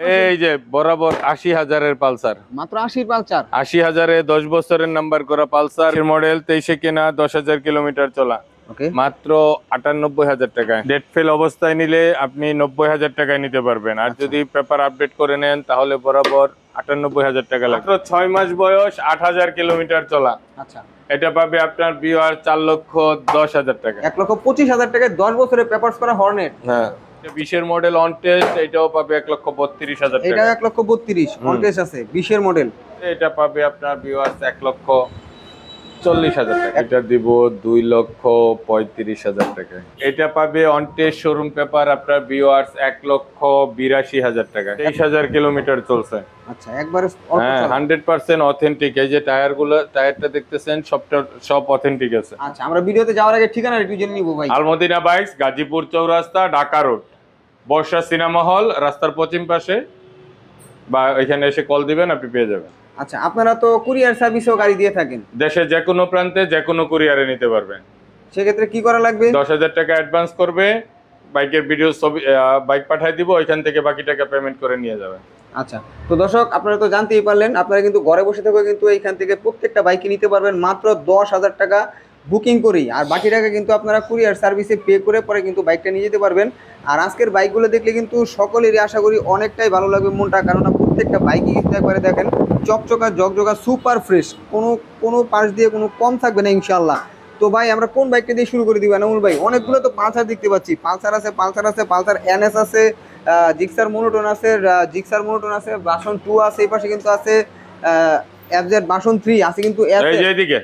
এই যে বরাবর ৮০,০০০-এর পালসার, মাত্র 80 পালসার। ৮০,০০০-এ ১০ বছরের নাম্বার করা পালসার মডেল, 23-এ কেনা, ১০,০০০ কিলোমিটার চলা, ওকে, মাত্র ৯৮,০০০ টাকায়। ডেট ফেল অবস্থায় নিলে আপনি ৯০,০০০ টাকায় নিতে পারবেন। আর যদি পেপার আপডেট করে নেন তাহলে বরাবর ৯৮,০০০ টাকা লাগবে। মাত্র ৬ মাস বয়স, ৮,০০০ কিলোমিটার চলা। আচ্ছা, এটা পাবে আপনার ভিউয়ার ৪,১০,০০০ টাকা। ১,২৫,০০০ টাকায় 10 বছরের পেপারস করা হর্নেট। হ্যাঁ, 20-এর মডেল অন টেস্ট, এটাও পাবে ১,৩২,০০০ এটা টাকা। ১,৩২,০০০ অন টেস্ট আছে 20-এর মডেল। এটা পাবে আপনার ভিউয়ার্স ১,৪০,০০০ টাকা। এটা দিব ২,৩৫,০০০ টাকা। এটা পাবে অন টেস্ট শোরুম পেপার আপনার ভিউয়ার্স ১,৮২,০০০ টাকা। ২৩,০০০ কিলোমিটার চলছে। আচ্ছা, একবারে অল্প হ্যাঁ, চলা। 100% অথেন্টিক। এই যে টায়ারটা দেখতেছেন সব অথেন্টিক আছে। আচ্ছা, আমরা ভিডিওতে যাওয়ার আগে ঠিকানা একটু জেনে নিব ভাই। আলমদিনা বাইকস, গাজীপুর চৌরাস্তা, ঢাকা রোড, বর্ষা সিনেমা হল, রাস্তার পশ্চিম পাশে, বা এখানে এসে কল দিবেন, আপনি পেয়ে যাবেন। আচ্ছা, আপনারা তো কুরিয়ার সার্ভিসেও গাড়ি দিয়ে থাকেন, দেশের যে কোনো প্রান্তে যে কোনো কুরিয়ারে নিতে পারবেন। সেক্ষেত্রে কি করা লাগবে? ১০,০০০ টাকা অ্যাডভান্স করবে, বাইকের ভিডিও ছবি বাইক পাঠিয়ে দিব, ওইখান থেকে বাকি টাকা পেমেন্ট করে নিয়ে যাবেন। আচ্ছা, তো দর্শক আপনারা তো জানতেই পারলেন, আপনারা কিন্তু ঘরে বসে থেকে কিন্তু এইখান থেকে প্রত্যেকটা বাইকে নিতে পারবেন মাত্র 10,000 টাকা বুকিং করেই। আর বাকি টাকা কিন্তু আপনারা কুরিয়ার সার্ভিসে পে করে পরে কিন্তু বাইকটা নিয়ে যেতে পারবেন। আর আজকের বাইকগুলো দেখলে কিন্তু সকলেরই আশা করি অনেকটাই ভালো লাগবে মনটা, কারণ প্রত্যেকটা বাইকই কিন্তু একবারে দেখেন চকচকা জকজকা সুপার ফ্রেশ, কোনো পাশ দিয়ে কোনো কম থাকবে না ইনশাল্লাহ। তো ভাই আমরা কোন বাইকটা দিয়ে শুরু করে দিব এনামুল ভাই? অনেকগুলো তো পালসার দেখতে পাচ্ছি, পালসার আছে, পালসার এনএস আছে, জিক্সার মোনোটোন আছে, ভার্সন 2 আছে, এই পাশে কিন্তু আছে এফজেড ভার্সন 3 আছে কিন্তু। এই যে এদিকে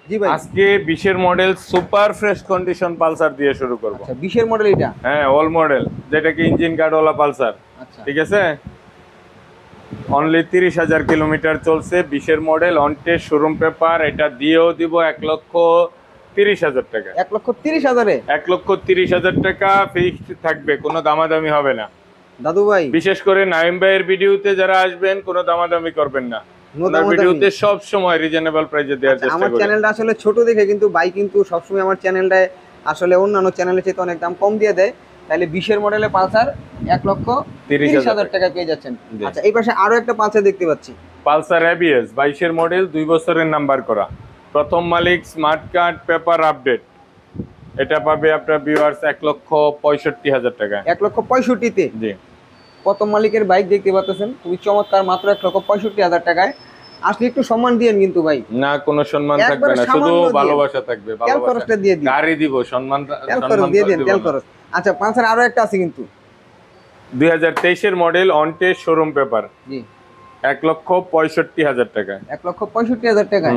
জি ভাই, আজকে 20-এর model super fresh condition Pulsar দিয়ে শুরু করব। আচ্ছা 20-এর মডেল এটা? হ্যাঁ, অল মডেল, যেটা কি ইঞ্জিন গার্ডওয়ালা পালসার। আচ্ছা, ঠিক আছে, অনলি 30,০০০ কিলোমিটার চলছে, 20-এর model, on test showroom paper. এটা দিয়েও দিব ১,৩০,০০০ টাকা। 1,30,000-এ? ১,৩০,০০০ টাকা ফিক্সড থাকবে, কোনো দামাদামি হবে না দাদু ভাই বিশেষ করে নাইম ভাইয়ের ভিডিওতে যারা আসবেন কোনো দামাদামি করবেন না। ওনার ভিডিওতে সব সময় রিজনেবল প্রাইসে দেওয়ার চেষ্টা আমার করি। চ্যানেলটা আসলে ছোট দেখে কিন্তু ভাই কিন্তু সবসময় আমার চ্যানেলটায় আসলে অন্যান্য চ্যানেলের চেয়ে অনেক দাম কম দিয়ে দেয়। তাহলে 20-এর মডেলে পালসার 1,30,000 টাকা পেয়ে যাচ্ছেন। আচ্ছা, এই পাশে আরো একটা পালসার দেখতে পাচ্ছি, পালসার এবিএস, 22-এর মডেল, 2 বছরের নাম্বার করা, প্রথম মালিক, স্মার্ট কার্ড, পেপার আপডেট। এটা পাবে আপনার ভিউয়ার্স 1,65,০০০ টাকা। 1,65,000-তে? জি, প্রথম মালিকের বাইক দেখতে পাচ্ছেন, খুবই চমৎকার, মাত্র 1,65,000 টাকায়। আসলে একটু সম্মান দিয়েন কিন্তু ভাই। না কোনো সম্মান থাকবে না, শুধু ভালোবাসা থাকবে। খরচটা দিয়ে দিন, গাড়ি দিব, সম্মান দিয়ে দেন তেল খরচ। আচ্ছা, পালসার আরো একটা আছে কিন্তু 2023-এর model, on test showroom paper, জি, 1,65,০০০ টাকা। 1,65,000 টাকায়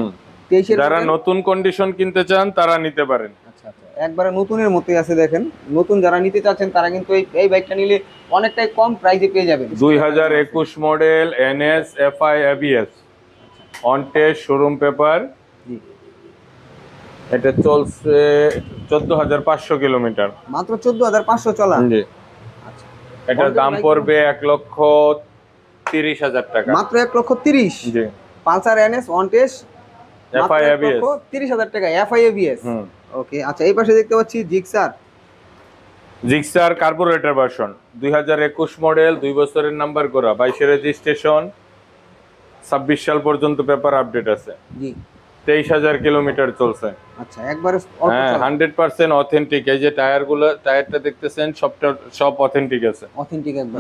23-এর যারা নতুন কন্ডিশন কিনতে চান তারা নিতে পারেন। আচ্ছা আচ্ছা, একবারে নতুনের মতোই আছে দেখেন। নতুন যারা নিতে চাচ্ছেন তারা কিন্তু এই বাইকটা নিলে অনেকটাই কম প্রাইসে পেয়ে যাবেন। 2021 model, NS FI ABS, on test showroom paper. জি, এটা চলছে 14,500 কিলোমিটার। মাত্র 14,500 চলা? জি, আচ্ছা, এটার দাম পড়বে 1,30,০০০ টাকা। মাত্র 1,30,000? জি, Pulsar NS on test FI ABS, 1,30,000 টাকা, এফআই এবিএস। ওকে, আচ্ছা, এই পাশে দেখতে পাচ্ছি জিক্সার কার্বোরেটর ভার্সন, 2021 মডেল, 2 বছরের নাম্বার করা, 22-এর রেজিস্ট্রেশন, 26 সাল পর্যন্ত পেপার আপডেট আছে। জি, 23,000 কিলোমিটার চলছে। আচ্ছা, একবারে হ্যাঁ, 100% অথেন্টিক। এই যে টায়ারটা দেখতেছেন সব অথেন্টিক আছে, অথেন্টিক একবার।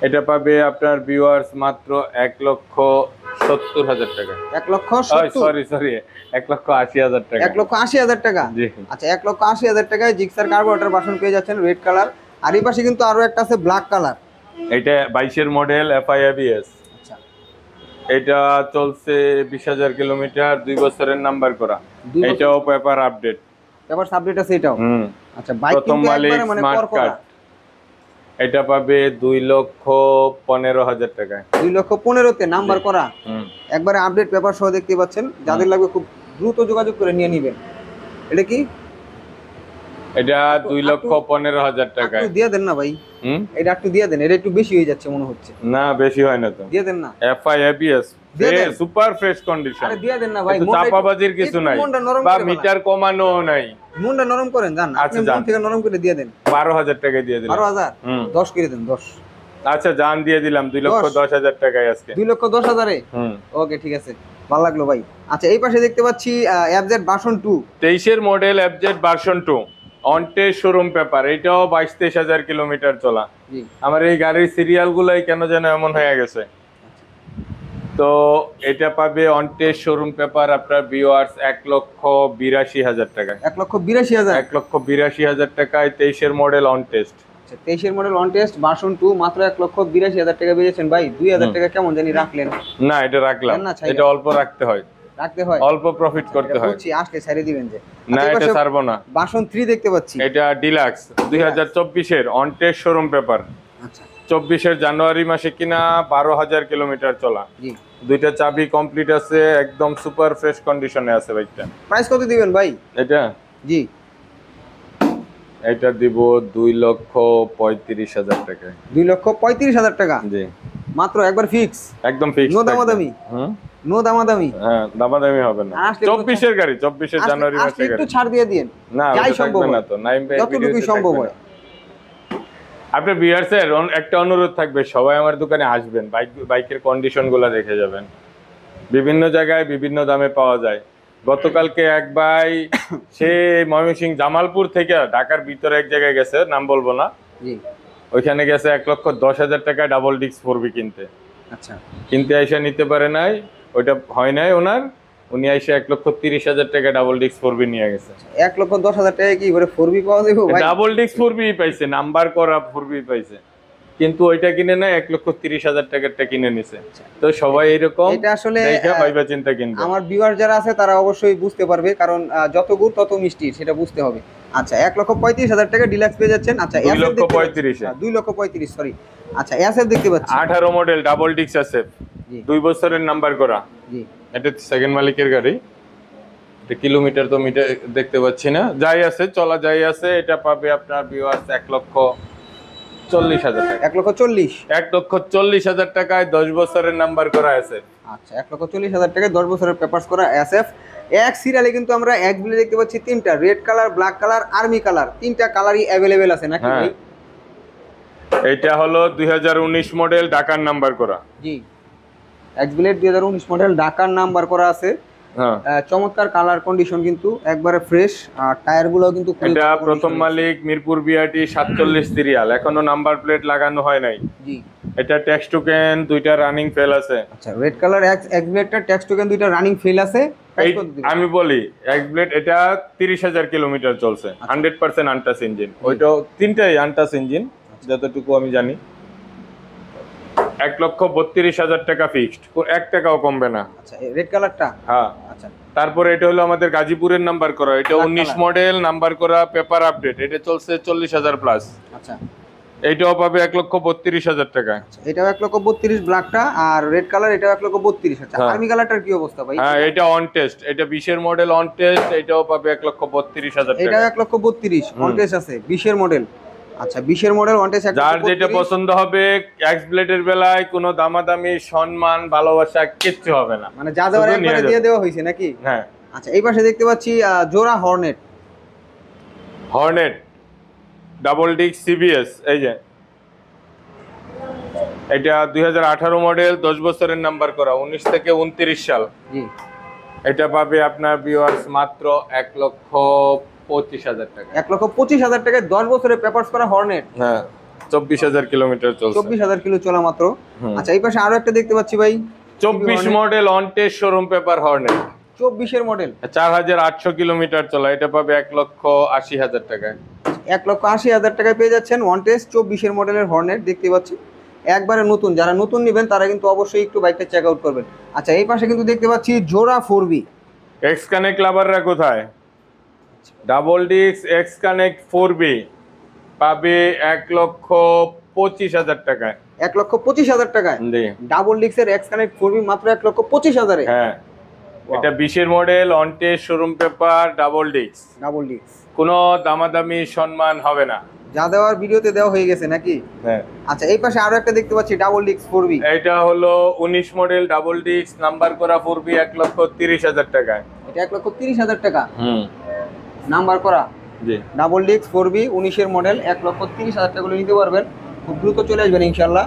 এটা পাবে আপনার ভিউয়ার্স মাত্র 1,70,000 টাকা। 1,80,000 টাকা। 1,80,000 টাকা? জি, আচ্ছা, 1,80,000 টাকায় জিক্সার কার্বোরেটর ভার্সন পেয়ে যাচ্ছেন, রেড কালার। আর এই পাশে কিন্তু আরো একটা আছে ব্ল্যাক কালার। এটা 22-এর মডেল, এফআই এবিএস। আচ্ছা, এটা চলছে 20,000 কিলোমিটার, 2 বছরের নাম্বার করা, এটাও পেপার আপডেট। পেপার আপডেট আছে এটাও? আচ্ছা, বাইক প্রথম মালিক, স্মার্ট কার্ড। এটা পাবে 2,15,000 টাকায়। 2,15,000-তে নাম্বার করা, একবারে আপডেট পেপার সহ দেখতে পাচ্ছেন। যাদের লাগবে খুব দ্রুত যোগাযোগ করে নিয়ে নেবেন। এটা কি? এটা 2,15,000 টাকায়। একটু দিয়ে দেন না ভাই, এটা একটু দিয়ে দেন, এটা একটু বেশি হয়ে যাচ্ছে মনে হচ্ছে। না, বেশি হয় না তো, দিয়ে দেন না। FI ABS, super fresh condition. আরে দিয়ে দেন না ভাই, চাপাবাজির কিছু নাই, বা মিটার কমানো নাই। মনটা নরম করেন, জান আপনি মন থেকে নরম করে দিয়ে দেন। 12,000 টাকা দিয়ে দিন। 12,000? 10 করে দেন, 10। আচ্ছা জান দিয়ে দিলাম 2,10,000 টাকায় আজকে। 2,10,000-এ। ওকে ঠিক আছে, ভালো লাগলো ভাই। আচ্ছা এই পাশে দেখতে পাচ্ছি এফজেড ভার্সন 2। 23-এর model FZ version 2 on test showroom paper, এটাও 22-23 হাজার কিলোমিটার চলা। জি। আমার এই গাড়ির সিরিয়াল গুলাই কেন যেন এমন হয়ে গেছে। তো এটা পাবে অন টেস্ট শোরুম পেপার আপনার ভিউয়ার্স 1,82,000 টাকায়। 1,82,000। 1,82,000 টাকায় 23-এর মডেল অন টেস্ট। আচ্ছা 23-এর মডেল অন টেস্ট ভার্সন 2 মাত্র 1,82,000 টাকা পেয়েছেন ভাই। 2,000 টাকা কেমন জানি রাখলেন? না এটা রাখলাম, এটা অল্প রাখতে হয়, অল্প প্রফিট করতে হয়। বুঝছি, আসলে ছেড়ে দিবেন যে। না এটা ছাড়বো না। ভার্সন 3 দেখতে পাচ্ছি, এটা ডিলাক্স 2024-এর অন টেস্ট শোরুম পেপার। আচ্ছা 24-এর জানুয়ারি মাসে কিনা 12,000 কিলোমিটার চলা। জি। দুইটা চাবি কমপ্লিট আছে, একদম সুপার ফ্রেশ কন্ডিশনে আছে বাইকটা। প্রাইস কত দিবেন ভাই? এটা জি এটা দিব 2,35,000 টাকায়। 2,35,000 টাকা জি মাত্র, একবার ফিক্স, একদম ফিক্স, নো দামাদামি। নো দামাদামি। হ্যাঁ দামাদামি হবে না। 24-এর গাড়ি, 24-এর জানুয়ারি মাসে গাড়ি, একটু ছাড় দিয়ে দিন। না যাই সম্ভব না তো, নাইম ভাই যতটুকু সম্ভব হয়। আপনার ভিউয়ার্সের একটা অনুরোধ থাকবে, সবাই আমার দোকানে আসবেন, বাইকের কন্ডিশন গুলা দেখে যাবেন। বিভিন্ন জায়গায় বিভিন্ন দামে পাওয়া যায়। গতকালকে এক ভাই সে ময়মনসিংহ জামালপুর থেকে ঢাকার ভিতরে এক জায়গায় গেছে, নাম বলবো না, জি ওইখানে গেছে 1,10,000 টাকায় ডাবল ডিস্ক 4B কিনতে। আচ্ছা কিনতে আইসা নিতে পারে নাই, ওইটা হয় নাই ওনার, উনি আইসা 1,30,000 টাকা ডাবল ডিস্ক 4B নিয়ে গেছে। 1,10,000 টাকা কি করে 4B পাওয়া যাবে ভাই? ডাবল ডিস্ক 4B পাইছে, নাম্বার করা 4B পাইছে, কিন্তু ওইটা কিনে না 1,30,000 টাকারটা কিনে নিছে। তো সবাই এরকম এটা আসলে দেখে ভাইবা চিন্তা কিনবে। আমার ভিউয়ার যারা আছে তারা অবশ্যই বুঝতে পারবে, কারণ যত গুড় তত মিষ্টি, সেটা বুঝতে হবে। আচ্ছা 1,35,000 টাকা ডিলাক্স পেয়ে যাচ্ছেন। আচ্ছা 2,35,000 সরি। আচ্ছা এসএফ দেখতে পাচ্ছি, 18 মডেল ডাবল ডিস্ক আছে, জি 2 বছরের নাম্বার করা। জি এটা সেকেন্ড মালিকের গাড়ি। এটা কিলোমিটার তো মিটার দেখতে পাচ্ছি না, যাই আছে চলা যাই আছে। এটা পাবে আপনার ভিউয়ার্স 1,40,000 টাকা। 1,40,000। 1,40,000 টাকায় 10 বছরের নাম্বার করা আছে। আচ্ছা 1,40,000 টাকায় 10 বছরের পেপারস করা এসএফ। এক সিরিয়ালে কিন্তু আমরা এক বিলে দেখতে পাচ্ছি তিনটা, red colour, black colour, army colour, তিনটা কালারই অ্যাভেলেবেল আছে নাকি ভাই? এটা হলো 2019 মডেল ঢাকার নাম্বার করা। জি এক্স বিলেট 2019 মডেল ঢাকার নাম্বার করা আছে। হ্যাঁ চমৎকার কালার কন্ডিশন, কিন্তু একবারে ফ্রেশ। আর টায়ার গুলো কিন্তু এটা প্রথম মালিক মিরপুর বিআরটি 47 সিরিয়াল, এখনো নাম্বার প্লেট লাগানো হয় নাই। জি এটা ট্যাক্স টোকেন দুইটা রানিং ফেল আছে। আচ্ছা রেড কালার এক্স বিলেটটা ট্যাক্স টোকেন দুইটা রানিং ফেল আছে। আমি বলি এক্স ব্লেড এটা 30,000 কিলোমিটার চলছে, 100% আনটাচ ইঞ্জিন। ওইটা তিনটাই আনটাচ ইঞ্জিন যতটুকু আমি জানি। 1,32,000 টাকা ফিক্সড, 1 টাকাও কমবে না। আচ্ছা রেড কালারটা, হ্যাঁ আচ্ছা তারপরে এটা হলো আমাদের গাজীপুরের নাম্বার করা, এটা 19 মডেল নাম্বার করা, পেপার আপডেট, এটা চলছে 40,000 প্লাস। আচ্ছা এইটাও পাবে 1,32,000 টাকা। এটাও 1,32,000 ব্ল্যাকটা, আর রেড কালার এটাও 1,32,000। আচ্ছা আর্মি কালারটার কি অবস্থা ভাই? হ্যাঁ এটা অন টেস্ট, এটা 20-এর মডেল অন টেস্ট, এটাও পাবে 1,32,000 টাকা। এটাও 1,32,000 অন টেস্ট আছে, 20-এর মডেল। আচ্ছা 20-এর মডেল অন টেস্ট। যার যেটা পছন্দ হবে, এক্স ব্লেডের বেলায় কোনো দামাদামি সম্মান ভালোবাসা কিচ্ছু হবে না, মানে যা দেওয়ার একবারে দিয়ে দেওয়া হয়েছে নাকি? হ্যাঁ। আচ্ছা এই পাশে দেখতে পাচ্ছি জোড়া হর্নেট ডাবল ডিস্ক সিবিএস, এই যে এটা 2018 মডেল, 10 বছরের নাম্বার করা, 19 থেকে 29 সাল। জি এটা পাবে আপনার ভিউয়ার্স মাত্র 1,25,000 টাকা। 1,25,000 টাকায় 10 বছরের পেপারস করা হর্নেট। হ্যাঁ 24,000 কিলোমিটার চলছে, 24,000 কিলো চলা মাত্র। আচ্ছা এই পাশে আরো একটা দেখতে পাচ্ছি ভাই, 24 model on test showroom paper Hornet, 24-এর মডেল, 4,800 কিলোমিটার চলা। এটা পাবে 1,80,000 টাকায়। 1,80,000 টাকায় পেয়ে যাচ্ছেন ওয়ান টেস্ট 24-এর মডেলের হর্নেট দেখতে পাচ্ছি। একবারে নতুন, যারা নতুন নেবেন তারা কিন্তু অবশ্যই একটু বাইকটা চেক আউট করবেন। আচ্ছা এই পাশে কিন্তু দেখতে পাচ্ছি জোড়া 4B। এক্স কানেক্ট লাভাররা কোথায়? Double disc x connect 4B পাবে 1,25,000 টাকায়। 1,25,000 টাকায় জি ডাবল ডিস্কের এক্স কানেক্ট 4B মাত্র 1,25,000-এ। হ্যাঁ এটা 20-এর model on test showroom paper double disc, কোনো দামাদামি সম্মান হবে না, যা দেওয়ার ভিডিওতে দেওয়া হয়ে গেছে নাকি? হ্যাঁ। আচ্ছা এই পাশে আরো একটা দেখতে পাচ্ছি ডাবল ডিস্ক 4B। এটা হলো 19 মডেল ডাবল ডিস্ক নাম্বার করা 4B, 1,30,000 টাকায়। এটা 1,30,000 টাকা নাম্বার করা জি ডাবল ডিস্ক 4B 19-এর মডেল, 1,30,000 টাকা নিতে পারবেন। খুব দ্রুত চলে আসবেন ইনশাল্লাহ।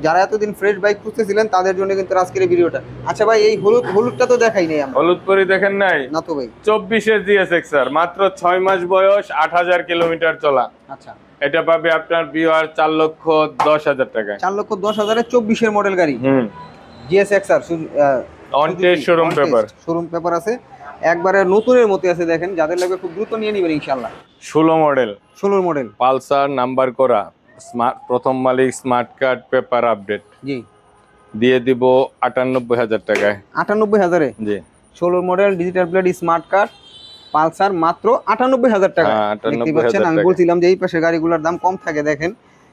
যারা এতদিন ফ্রেশ বাইক খুঁজতেছিলেন তাদের জন্য কিন্তু আজকের এই ভিডিওটা। আচ্ছা ভাই, এই হলুদটা তো দেখাই নাই আমরা। হলুদ পরি দেখেন নাই? না তো ভাই। 24-এর জিএসএক্সআর, মাত্র 6 মাস বয়স, 8000 কিলোমিটার চলা। আচ্ছা, এটা পাবে আপনার বিওয়ার 4,10,000 টাকায়। 4,10,000-এ 24-এর মডেল গাড়ি। GSX-R on test showroom paper. Showroom paper আছে, একবারে নতুনের মতো আছে। দেখেন, যাদের লাগবে খুব দ্রুত নিয়ে নেবেন ইনশাআল্লাহ। 16 মডেল, 16 মডেল, পালসার নাম্বার করা, স্মার্ট, প্রথম মালিক, স্মার্ট কার্ড, পেপার আপডেট। জি, দিয়ে দিব 98,000 টাকায়। 98,000-এ জি, 16 model, digital plate, smart card, Pulsar, মাত্র 98,000 টাকা। হ্যাঁ, দেখতে পাচ্ছেন, 98,000 আমি টাকা। বলছিলাম যে এই পাশে গাড়িগুলোর দাম কম থাকে। দেখেন,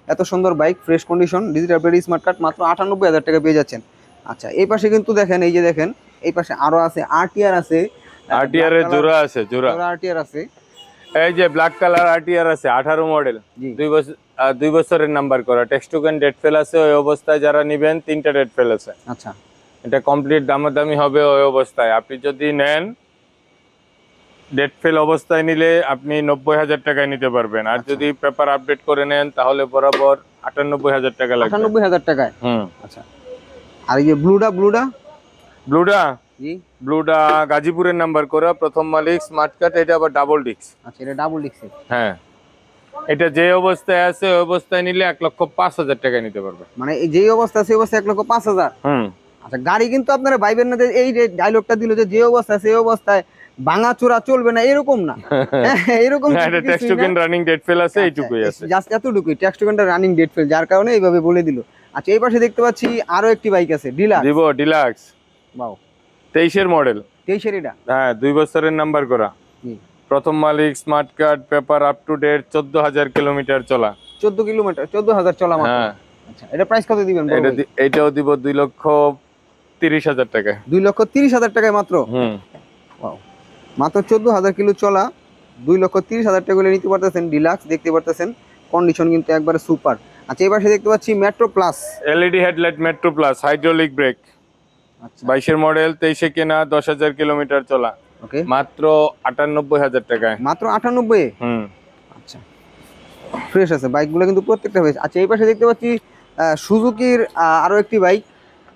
এত সুন্দর bike, fresh condition, digital plate, smart card, মাত্র 98,000 টাকা পেয়ে যাচ্ছেন। আচ্ছা, এই পাশে কিন্তু দেখেন, এই যে দেখেন, এই পাশে আরো আছে, আরটিআর আছে, আরটিআর এর জোড়া আছে, জোড়া আরটিআর আছে। এই যে ব্ল্যাক কালার আরটিআর আছে, 18 মডেল, জি, 2 বছরের নাম্বার করা, টেক্সট টোকেন, ডেট ফেল আছে। ওই অবস্থায় যারা নেবেন 3টা ডেট ফেল আছে। আচ্ছা, এটা কমপ্লিট দামাদামি হবে ওই অবস্থায়। আপনি যদি নেন, ডেট ফেল অবস্থায় নিলে আপনি 90,000 টাকায় নিতে পারবেন। আর যদি পেপার আপডেট করে নেন তাহলে বরাবর 98,000 টাকা লাগবে। 98,000 টাকায়। হুম। আচ্ছা, আর এই যে ব্লুটা, ব্লুটা জি, ব্লুটা গাজীপুরের নাম্বার করা, প্রথম মালিক, স্মার্ট কার্ড। এটা আবার ডাবল ডিস্ক। আচ্ছা, এটা ডাবল ডিক্স। হ্যাঁ, এটা যে অবস্থায় আছে ওই অবস্থায় নিলে 1,05,000 টাকায় নিতে পারবে। মানে এই যেই অবস্থা সেই অবস্থা 1,05,000। হুম। আচ্ছা, গাড়ি কিন্তু আপনারা ভাইবেন না যে এই যে ডায়লগটা দিল যে অবস্থা সেই অবস্থায় ভাঙা চোরা চলবে না, এরকম না। এরকম না, এটা text token, running date fail আছে, এইটুকুই আছে। জাস্ট এতটুকুই, টেক্সট টোকেনটা রানিং ডেট ফেল, যার কারণে এইভাবে বলে দিল। আচ্ছা, এই পাশে দেখতে পাচ্ছি আরো একটি বাইক আছে, ডিলাক্স। দিব ডিলাক্স, বাও, 23-এর মডেল। 23-এর এটা। হ্যাঁ, 2 বছরের নাম্বার করা, জি, প্রথম মালিক, smart card, paper up to date, 14,000 kilometre চলা। 14 কিলোমিটার, 14,000 চলা মাত্র। হ্যাঁ। আচ্ছা, এটা প্রাইস কত দিবেন বড় ভাই? এইটাও দিব 2,30,000 টাকায়। 2,30,000 টাকায় মাত্র। হুম। ওয়াও, মাত্র 14,000 কিলো চলা, 2,30,000 টাকা করে নিতে পারতেছেন। ডিলাক্স দেখতে পারতেছেন, কন্ডিশন কিন্তু একবারে সুপার। আচ্ছা, এই পাশে দেখতে পাচ্ছি metro plus, LED headlight, metro plus, hydraulic break. আচ্ছা, 22-এর মডেল, 23-এ কেনা, 10,000 কিলোমিটার চলা, ওকে, মাত্র 98,000 টাকায়। মাত্র 98। হুম। আচ্ছা, ফ্রেশ আছে বাইকগুলো কিন্তু প্রত্যেকটা ফ্রেশ। আচ্ছা, এই পাশে দেখতে পাচ্ছি সুজুকির আরো একটি বাইক,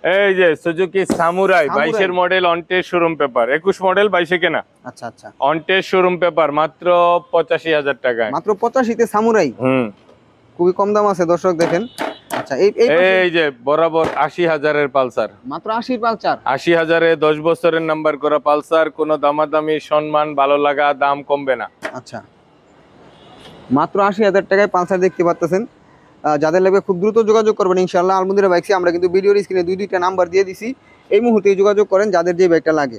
এই যে সুজুকি সামুরাই, 22-এর model, on test showroom paper, 21 model, 22-এ কেনা। আচ্ছা আচ্ছা, অন টেস্ট শোরুম পেপার, মাত্র 85,000 টাকায়। মাত্র 85-তে সামুরাই। হুম। খুবই কম দাম আছে দর্শক, দেখেন। আচ্ছা, এই এই যে বরাবর 80,000-এর পালসার, মাত্র 80 পালসার। 80,000-এ 10 বছরের নাম্বার করা পালসার, কোনো দামাদামি, সম্মান, ভালো লাগা, দাম কমবে না। আচ্ছা, মাত্র 80,000 টাকায় পালসার দেখতে পাচ্ছেন। যাদের লাগবে খুব দ্রুত যোগাযোগ করবেন ইনশাআল্লাহ। আলমুদিরা বাইকসে আমরা কিন্তু ভিডিওর স্ক্রিনে দুইটা নাম্বার দিয়ে দিছি, এই মুহূর্তে যোগাযোগ করেন যাদের যে বাইকটা লাগে।